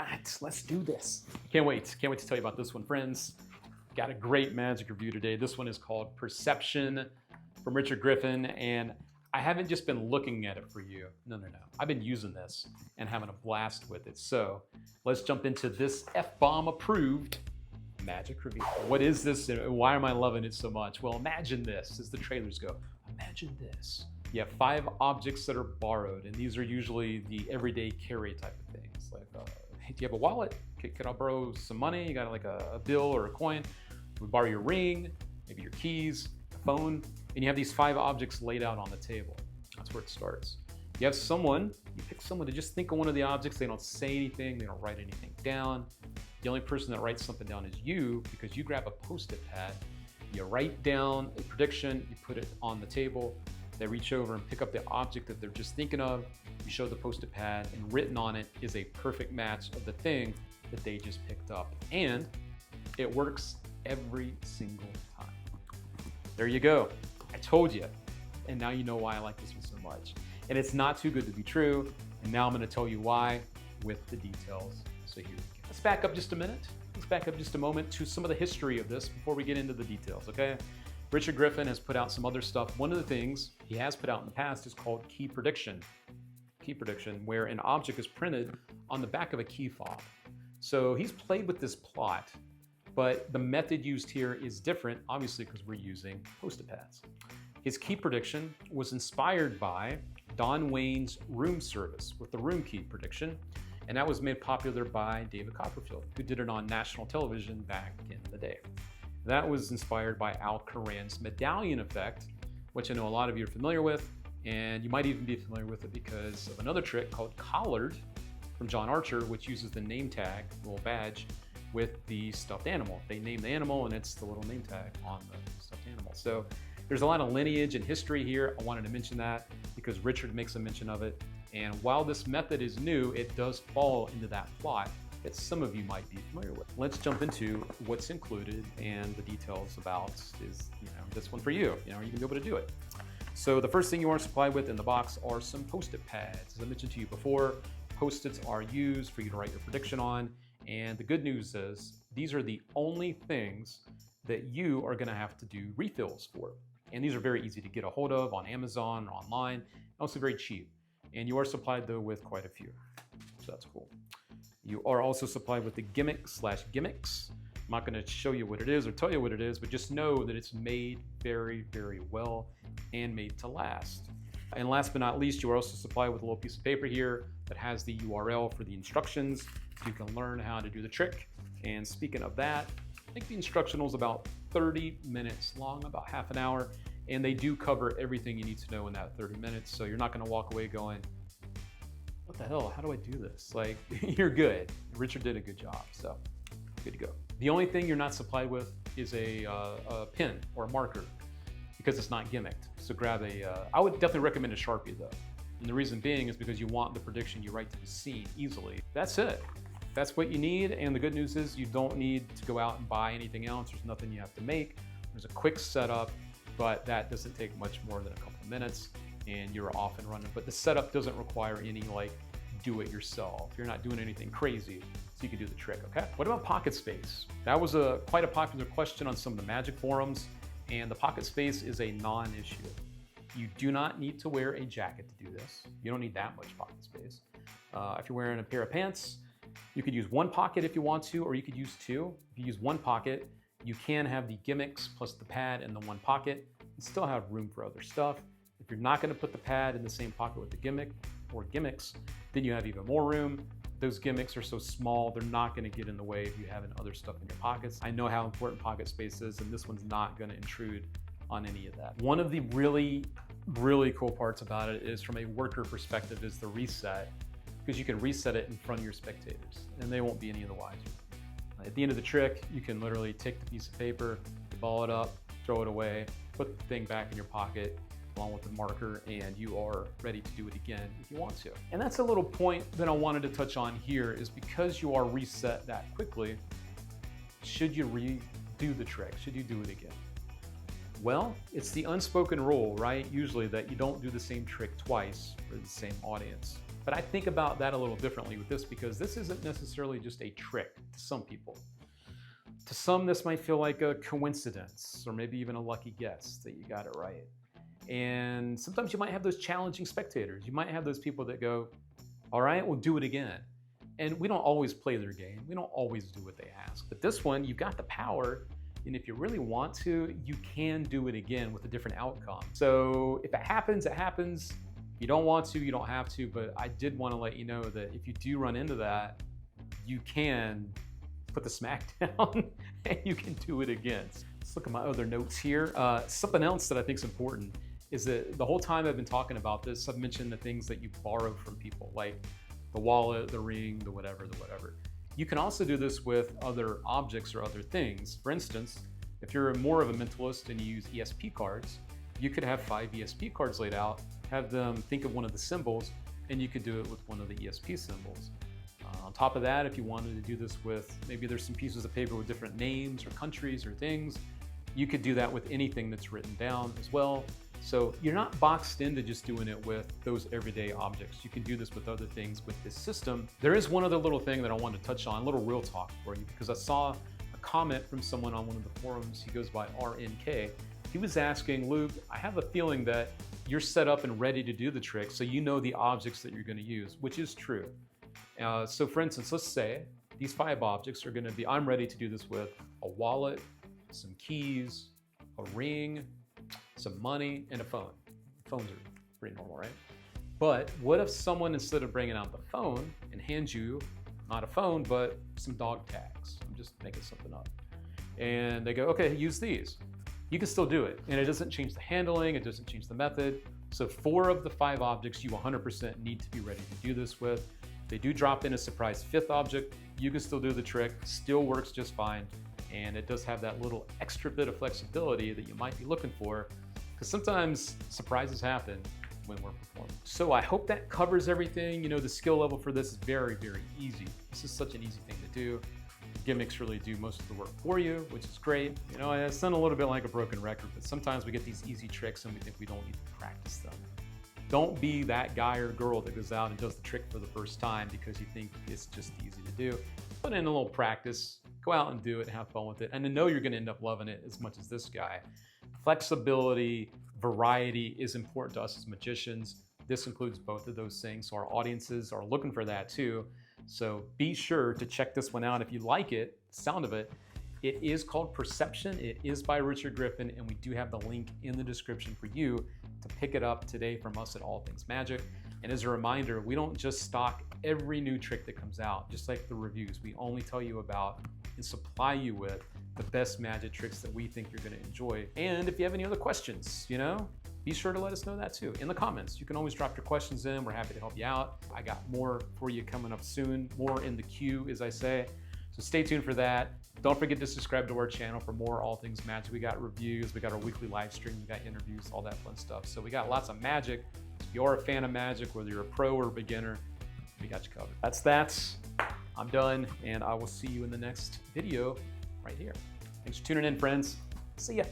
right, let's do this. Can't wait to tell you about this one, friends. Got a great magic review today. This one is called Perception from Richard Griffin, and I haven't just been looking at it for you. No. I've been using this and having a blast with it. So let's jump into this F-bomb approved magic review. What is this and why am I loving it so much? Well, imagine this as the trailers go. Imagine this. You have 5 objects that are borrowed, and these are usually the everyday carry type of things. Like, hey, do you have a wallet? Could I borrow some money? You got like a bill or a coin? We borrow your ring, maybe your keys, a phone, and you have these 5 objects laid out on the table. That's where it starts. You have someone, you pick someone to just think of one of the objects. They don't say anything, they don't write anything down. The only person that writes something down is you, because you grab a Post-it pad, you write down a prediction, you put it on the table. They reach over and pick up the object that they're just thinking of. You show the Post-it pad, and written on it is a perfect match of the thing that they just picked up. And it works every single time. There you go. I told you. And now you know why I like this one so much. And it's not too good to be true. And now I'm going to tell you why with the details. So here we go. Let's back up just a minute. Let's back up just a moment to some of the history of this before we get into the details, okay? Richard Griffin has put out some other stuff. One of the things he has put out in the past is called key prediction. Key prediction, where an object is printed on the back of a key fob. So he's played with this plot, but the method used here is different, obviously, because we're using Post-it pads. His key prediction was inspired by Don Wayne's room service with the room key prediction, and that was made popular by David Copperfield, who did it on national television back in the day. That was inspired by Al Coran's medallion effect, which I know a lot of you are familiar with, and you might even be familiar with it because of another trick called Collared from John Archer, which uses the name tag, little badge, with the stuffed animal. They name the animal and it's the little name tag on the stuffed animal. So there's a lot of lineage and history here. I wanted to mention that because Richard makes a mention of it. And while this method is new, it does fall into that plot that some of you might be familiar with. Let's jump into what's included and the details about is, this one for you. Are you gonna be able to do it? So the first thing you are supplied with in the box are some Post-it pads. As I mentioned to you before, Post-its are used for you to write your prediction on. And the good news is these are the only things that you are gonna have to do refills for. And these are very easy to get a hold of on Amazon or online, also very cheap. And you are supplied though with quite a few, so that's cool. You are also supplied with the gimmick/gimmicks. I'm not gonna show you what it is or tell you what it is, but just know that it's made very, very well and made to last. And last but not least, you are also supplied with a little piece of paper here that has the URL for the instructions, so you can learn how to do the trick. And speaking of that, I think the instructional is about 30 minutes long, about half an hour, and they do cover everything you need to know in that 30 minutes, so you're not gonna walk away going, what the hell, how do I do this? Like, you're good. Richard did a good job, so good to go. The only thing you're not supplied with is a pen or a marker because it's not gimmicked. So grab I would definitely recommend a Sharpie though. And the reason being is because you want the prediction you write to be seen easily. That's it. That's what you need, and the good news is you don't need to go out and buy anything else. There's nothing you have to make. There's a quick setup, but that doesn't take much more than a couple of minutes and you're off and running. But the setup doesn't require any do it yourself. You're not doing anything crazy, so you can do the trick, okay? What about pocket space? That was quite a popular question on some of the magic forums, and the pocket space is a non-issue. You do not need to wear a jacket to do this. You don't need that much pocket space. If you're wearing a pair of pants, you could use one pocket if you want to, or you could use 2. If you use one pocket, you can have the gimmicks plus the pad in the one pocket and still have room for other stuff. If you're not gonna put the pad in the same pocket with the gimmick or gimmicks, then you have even more room. Those gimmicks are so small, they're not gonna get in the way of you having other stuff in your pockets. I know how important pocket space is, and this one's not gonna intrude on any of that. One of the really, really cool parts about it is from a worker perspective is the reset, because you can reset it in front of your spectators and they won't be any of the wiser. At the end of the trick, you can literally take the piece of paper, ball it up, throw it away, put the thing back in your pocket along with the marker, and you are ready to do it again if you want to. And that's a little point that I wanted to touch on here is because you are reset that quickly, should you redo the trick? Should you do it again? Well, it's the unspoken rule, right? Usually that you don't do the same trick twice for the same audience. But I think about that a little differently with this because this isn't necessarily just a trick to some people. To some, this might feel like a coincidence or maybe even a lucky guess that you got it right. And sometimes you might have those challenging spectators. You might have those people that go, all right, we'll do it again. And we don't always play their game. We don't always do what they ask. But this one, you've got the power. And if you really want to, you can do it again with a different outcome. So if it happens, it happens. If you don't want to, you don't have to. But I did want to let you know that if you do run into that, you can put the smack down and you can do it again. Let's look at my other notes here. Something else that I think is important is that the whole time I've been talking about this, I've mentioned the things that you borrow from people, like the wallet, the ring, the whatever, the whatever. You can also do this with other objects or other things. For instance, if you're more of a mentalist and you use ESP cards, you could have 5 ESP cards laid out, have them think of one of the symbols, and you could do it with one of the ESP symbols. On top of that, if you wanted to do this with, maybe there's some pieces of paper with different names or countries or things, you could do that with anything that's written down as well. So you're not boxed into just doing it with those everyday objects. You can do this with other things with this system. There is one other little thing that I want to touch on, a little real talk for you, because I saw a comment from someone on one of the forums. He goes by RNK. He was asking, Luke, I have a feeling that you're set up and ready to do the trick, so you know the objects that you're going to use, which is true. So for instance, let's say these 5 objects are going to be, I'm ready to do this with a wallet, some keys, a ring, some money, and a phone. Phones are pretty normal, right? But what if someone, instead of bringing out the phone and hands you, not a phone, but some dog tags? I'm just making something up. And they go, okay, use these. You can still do it. And it doesn't change the handling, it doesn't change the method. So 4 of the 5 objects you 100% need to be ready to do this with. They do drop in a surprise 5th object. You can still do the trick, still works just fine. And it does have that little extra bit of flexibility that you might be looking for, because sometimes surprises happen when we're performing. So I hope that covers everything. You know, the skill level for this is very, very easy. This is such an easy thing to do. Gimmicks really do most of the work for you, which is great. You know, I sound a little bit like a broken record, but sometimes we get these easy tricks and we think we don't need to practice them. Don't be that guy or girl that goes out and does the trick for the first time because you think it's just easy to do. Put in a little practice, go out and do it, and have fun with it. And I know you're gonna end up loving it as much as this guy. Flexibility, variety is important to us as magicians. This includes both of those things. So our audiences are looking for that too. So be sure to check this one out. If you like it, the sound of it, it is called Perception. It is by Richard Griffin, and we do have the link in the description for you to pick it up today from us at All Things Magic. And as a reminder, we don't just stock every new trick that comes out, just like the reviews. We only tell you about and supply you with the best magic tricks that we think you're gonna enjoy. And if you have any other questions, you know, be sure to let us know that too in the comments. You can always drop your questions in. We're happy to help you out. I got more for you coming up soon, more in the queue, as I say. So stay tuned for that. Don't forget to subscribe to our channel for more All Things Magic. We got reviews, we got our weekly live stream, we got interviews, all that fun stuff. So we got lots of magic. If you're a fan of magic, whether you're a pro or a beginner, we got you covered. That's that. I'm done, and I will see you in the next video right here. Thanks for tuning in, friends. See ya.